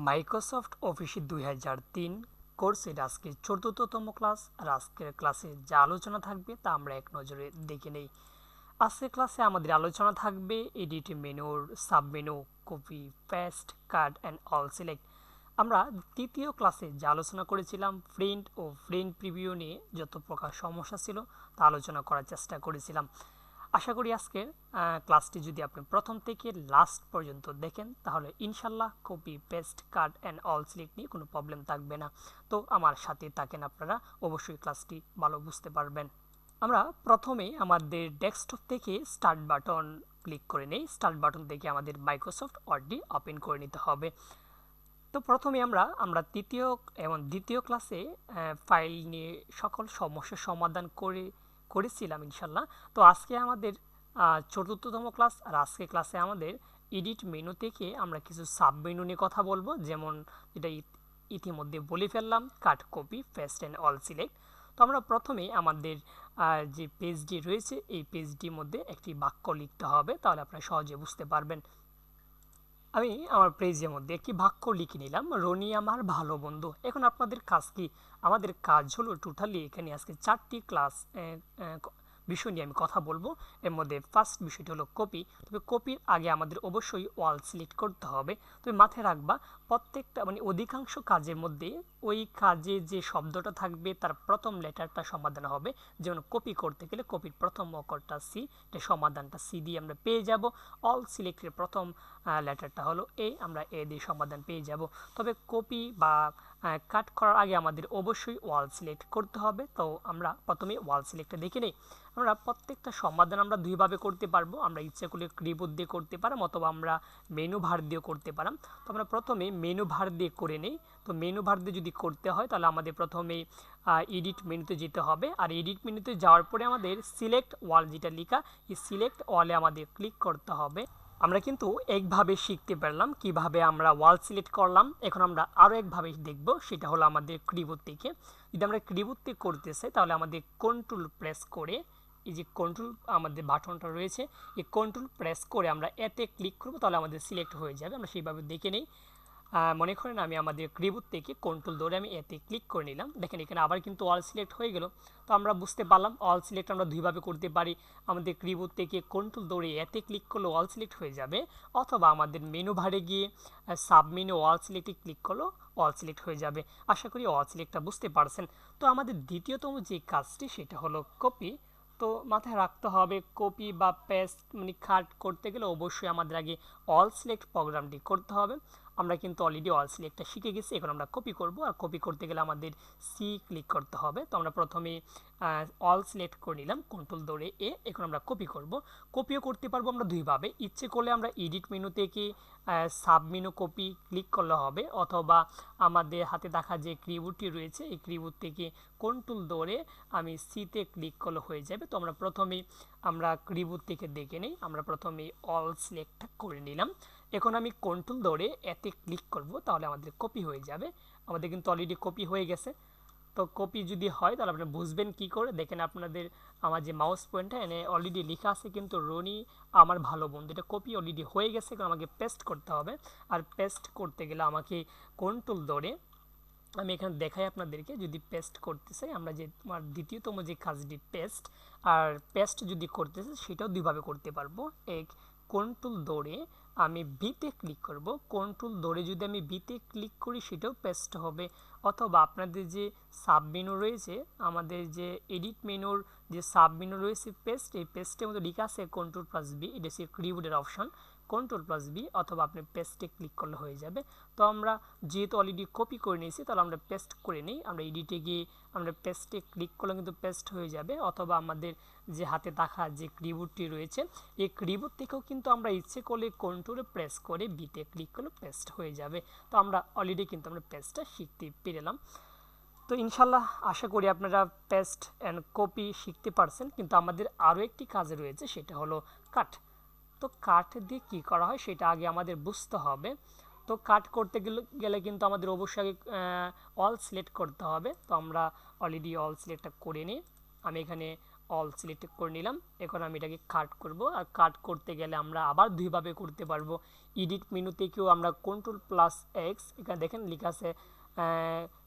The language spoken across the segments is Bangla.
মাইক্রোসফট অফিস 2003 কোর্সের আজকে ৪র্থতম ক্লাস। আর আজকের ক্লাসে যা আলোচনা থাকবে তা আমরা এক নজরে দেখে নেই। আজকের ক্লাসে আমাদের আলোচনা থাকবে এডিট মেনুর submenu, copy, paste, cut and all select. আমরা তৃতীয় ক্লাসে যা আলোচনা করেছিলাম প্রিন্ট ও প্রিন্ট প্রিভিউ নিয়ে যত প্রকার সমস্যা ছিল তা আলোচনা করার চেষ্টা করেছিলাম। আশা করি আজকের ক্লাসটি যদি আপনি প্রথম থেকে লাস্ট পর্যন্ত দেখেন তাহলে ইনশাল্লাহ copy, paste, cut and all select নিয়ে কোনো প্রবলেম থাকবে না। তো আমার সাথে থাকেন, আপনারা অবশ্যই ক্লাসটি ভালো বুঝতে পারবেন। আমরা প্রথমে আমাদের ডেস্কটপ থেকে স্টার্ট বাটন ক্লিক করে নেই। স্টার্ট বাটন থেকে আমাদের মাইক্রোসফট ওয়ার্ডটি ওপেন করে নিতে হবে। তো প্রথমে আমরা তৃতীয় এবং দ্বিতীয় ক্লাসে ফাইল নিয়ে সকল সমস্যার সমাধান করেছিলাম ইনশাল্লাহ। তো আজকে আমাদের ৪র্থতম ক্লাস। আর আজকে ক্লাসে আমাদের এডিট মেনু থেকে আমরা কিছু সাব মেনু নিয়ে কথা বলবো, যেমন যেটা ইতিমধ্যে বলে ফেললাম, cut, copy, paste and all select. তো আমরা প্রথমে আমাদের যে পেজটি রয়েছে এই পেজটির মধ্যে একটি বাক্য লিখতে হবে, তাহলে আপনারা সহজে বুঝতে পারবেন। আমি আমার পেজের মধ্যে একটি বাক্য লিখে নিলাম, রনি আমার ভালো বন্ধু। এখন আপনাদের কাজ কি? আমাদের কাজ হলো টোটালি এখানে আজকে 4টি ক্লাস বিষয় নিয়ে আমি কথা বলবো। এর মধ্যে ফার্স্ট বিষয়টি হলো কপি। তবে কপির আগে আমাদের অবশ্যই ওয়াল সিলেক্ট করতে হবে। তুমি মাথায় রাখবা, প্রত্যেকটা অধিকাংশ কাজের মধ্যে ওই কাজে যে শব্দটা থাকবে তার প্রথম লেটারটা সমাধান হবে। যেমন কপি করতে গেলে কপির প্রথম অক্ষরটা সি, এটা সমাধানটা সি দিয়ে আমরা পেয়ে যাব। অল সিলেক্টের প্রথম লেটারটা হলো এ, আমরা এ দিয়ে সমাধান পেয়ে যাব। তবে কপি বা কাট করার আগে আমাদের অবশ্যই ওয়াল সিলেক্ট করতে হবে। তো আমরা প্রথমে ওয়াল সিলেক্টটা দেখে নিই। আমরা প্রত্যেকটা সমাধান আমরা দুইভাবে করতে পারবো। আমরা ইচ্ছা করলে কিবোর্ড দিয়ে করতে পারলাম, অথবা আমরা মেনু ভার দিয়েও করতে পারলাম। তো আমরা প্রথমে মেনু ভার দিয়ে করে নিই। তো মেনু ভার দিয়ে যদি করতে হয় তাহলে আমাদের প্রথমে এডিট মেনুতে যেতে হবে। আর এডিট মেনুতে যাওয়ার পরে আমাদের সিলেক্ট ওয়াল যেটা লেখা, এই সিলেক্ট ওয়ালে আমাদের ক্লিক করতে হবে। আমরা কিন্তু একভাবে শিখতে পারলাম কিভাবে আমরা ওয়াল সিলেক্ট করলাম। এখন আমরা আরও একভাবে দেখব, সেটা হলো আমাদের কিবোর্ড থেকে। যদি আমরা কিবোর্ড থেকে করতে চাই তাহলে আমাদের কন্ট্রোল প্রেস করে, এই যে কন্ট্রোল আমাদের বাটনটা রয়েছে, এই কন্ট্রোল প্রেস করে আমরা এতে ক্লিক করব, তাহলে আমাদের সিলেক্ট হয়ে যাবে। আমরা সেইভাবে দেখে নেই। মনে করেন আমি আমাদের কিবোর্ড থেকে কন্ট্রোল ধরে আমি এতে ক্লিক করে নিলাম। দেখেন এখানে আবার কিন্তু অল সিলেক্ট হয়ে গেল। তো আমরা বুঝতে পারলাম অল সিলেক্ট আমরা দুইভাবে করতে পারি। আমাদের কিবোর্ড থেকে কন্ট্রোল ধরে এতে ক্লিক করলে অল সিলেক্ট হয়ে যাবে, অথবা আমাদের মেনু বারে গিয়ে সাব মেনু অল সিলেক্টে ক্লিক করলেও অল সিলেক্ট হয়ে যাবে। আশা করি অল সিলেক্টটা বুঝতে পারছেন। তো আমাদের দ্বিতীয়তম যে কাজটি সেটা হলো কপি। তো মাথায় রাখতে হবে, কপি বা পেস্ট কাট করতে গেলে অবশ্যই আমাদের আগে অল সিলেক্ট প্রোগ্রামটি করতে হবে। আমরা কিন্তু অলরেডি অল সিলেক্টটা শিখে গেছি। এখন আমরা কপি করব, আর কপি করতে গেলে আমাদের সি ক্লিক করতে হবে। তো আমরা প্রথমে অল সিলেক্ট করে নিলাম, কন্ট্রোল ধরে এ। এখন আমরা কপি করব। কপিও করতে পারবো আমরা দুইভাবে। ইচ্ছে করলে আমরা এডিট মেনু থেকে সাব মেনু কপি ক্লিক করলে হবে, অথবা আমাদের হাতে দেখা যে কিবোর্ডটি রয়েছে এই কিবোর্ড থেকে কন্ট্রোল ধরে আমি সিতে ক্লিক করলে হয়ে যাবে। তো আমরা কিবোর্ড থেকে দেখে নিই। আমরা প্রথমে অল সিলেক্ট করে নিলাম। এখন আমি কন্ট্রোল ধরে এতে ক্লিক করব, তাহলে আমাদের কপি হয়ে যাবে। আমাদের কিন্তু অলরেডি কপি হয়ে গেছে। তো কপি যদি হয় তাহলে আপনি বুঝবেন কি করে, দেখেন আপনাদের আমার যে মাউস পয়েন্টটা এনে অলরেডি লেখা আছে কিন্তু রনি আমার ভালো বন্ধু, এটা কপি অলরেডি হয়ে গেছে। কারণ আমাকে পেস্ট করতে হবে। আর পেস্ট করতে গেলে আমাকে কন্ট্রোল ধরে, আমি এখানে দেখাই আপনাদেরকে, যদি পেস্ট করতে চাই আমরা যে আমার দ্বিতীয়তম যে কাজটি পেস্ট, আর পেস্ট যদি করতে চাই সেটাও দুইভাবে করতে পারবো। এক, কন্ট্রোল ধরে আমি বিতে ক্লিক করব। কন্ট্রোল ধরে যদি আমি বিতে ক্লিক করি সেটাও পেস্ট হবে। অথবা আপনাদের যে সাব মেনু রয়েছে, আমাদের যে এডিট মেনুর যে সাব মেনু রয়েছে পেস্ট, এই পেস্টের মধ্যে লেখা আছে কন্ট্রোল প্লাস বি, এটা হচ্ছে কিবোর্ডের অপশন। কন্ট্রোল প্লাস বি অথবা আপনি পেস্টে ক্লিক করলে হয়ে যাবে। তো আমরা যেহেতু অলরেডি কপি করে নিয়েছি তাহলে আমরা পেস্ট করে নিই। আমরা এডিটে গিয়ে আমরা পেস্টে ক্লিক করলে কিন্তু পেস্ট হয়ে যাবে। অথবা আমাদের যে হাতে দেখা যে কিবোর্ডটি রয়েছে এই কিবোর্ড থেকেও কিন্তু আমরা ইচ্ছে করলে কন্ট্রোলে প্রেস করে বিতে ক্লিক করলে পেস্ট হয়ে যাবে। তো আমরা অলরেডি কিন্তু আমরা পেস্টটা শিখতে পেরেলাম। তো ইনশাল্লাহ আশা করি আপনারা পেস্ট অ্যান্ড কপি শিখতে পারছেন। কিন্তু আমাদের আরও একটি কাজ রয়েছে, সেটা হলো কাট। তো কাট দিয়ে কী করা হয় সেটা আগে আমাদের বুঝতে হবে। তো কাট করতে গেলে কিন্তু আমাদের অবশ্যই আগে অল সিলেক্ট করতে হবে। তো আমরা অলরেডি অল সিলেক্টটা করে নিই। আমি এখানে অল সিলেক্ট করে নিলাম। এখন আমি এটাকে কাট করব, আর কাট করতে গেলে আমরা আবার দুইভাবে করতে পারবো। এডিট মেনু থেকেও আমরা Ctrl+X, এখানে দেখেন লেখা আছে,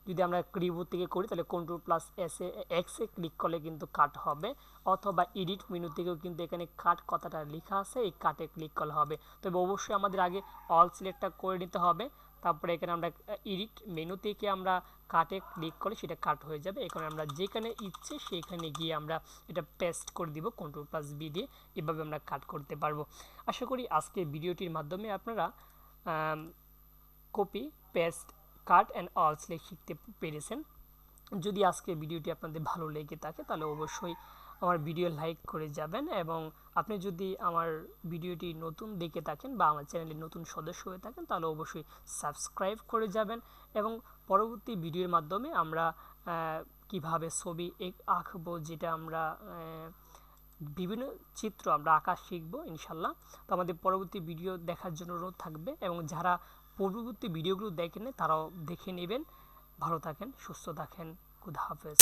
যদি আমরা কিবোর্ড থেকে করি তাহলে Ctrl+X ক্লিক করলে কিন্তু কাট হবে, অথবা এডিট মেনু থেকেও কিন্তু এখানে কাট কথাটা লেখা আছে, এই কাটে ক্লিক করলে হবে। তবে অবশ্যই আমাদের আগে অল সিলেক্টটা করে নিতে হবে, তারপরে এখানে আমরা এডিট মেনু থেকে আমরা কাটে ক্লিক করে সেটা কাট হয়ে যাবে। এখানে আমরা যেখানে ইচ্ছে সেখানে গিয়ে আমরা এটা পেস্ট করে দিব Ctrl+V দিয়ে, এভাবে আমরা কাট করতে পারবো। আশা করি আজকে ভিডিওটির মাধ্যমে আপনারা copy, paste, cut and all select শিখতে পেরেছেন। যদি আজকে ভিডিওটি আপনাদের ভালো লেগে থাকে তাহলে অবশ্যই আমার ভিডিও লাইক করে যাবেন, এবং আপনি যদি আমার ভিডিওটি নতুন দেখে থাকেন বা আমার চ্যানেলের নতুন সদস্য হয়ে থাকেন তাহলে অবশ্যই সাবস্ক্রাইব করে যাবেন। এবং পরবর্তী ভিডিওর মাধ্যমে আমরা কিভাবে ছবি আঁকবো, যেটা আমরা বিভিন্ন চিত্র আমরা আঁকা শিখবো ইনশাল্লাহ। তো আমাদের পরবর্তী ভিডিও দেখার জন্য অনুরোধ থাকবে, এবং যারা পূর্ববর্তী ভিডিওগুলো দেখেন তারাও দেখে নেবেন। ভালো থাকেন, সুস্থ থাকেন, খুদা হাফেজ।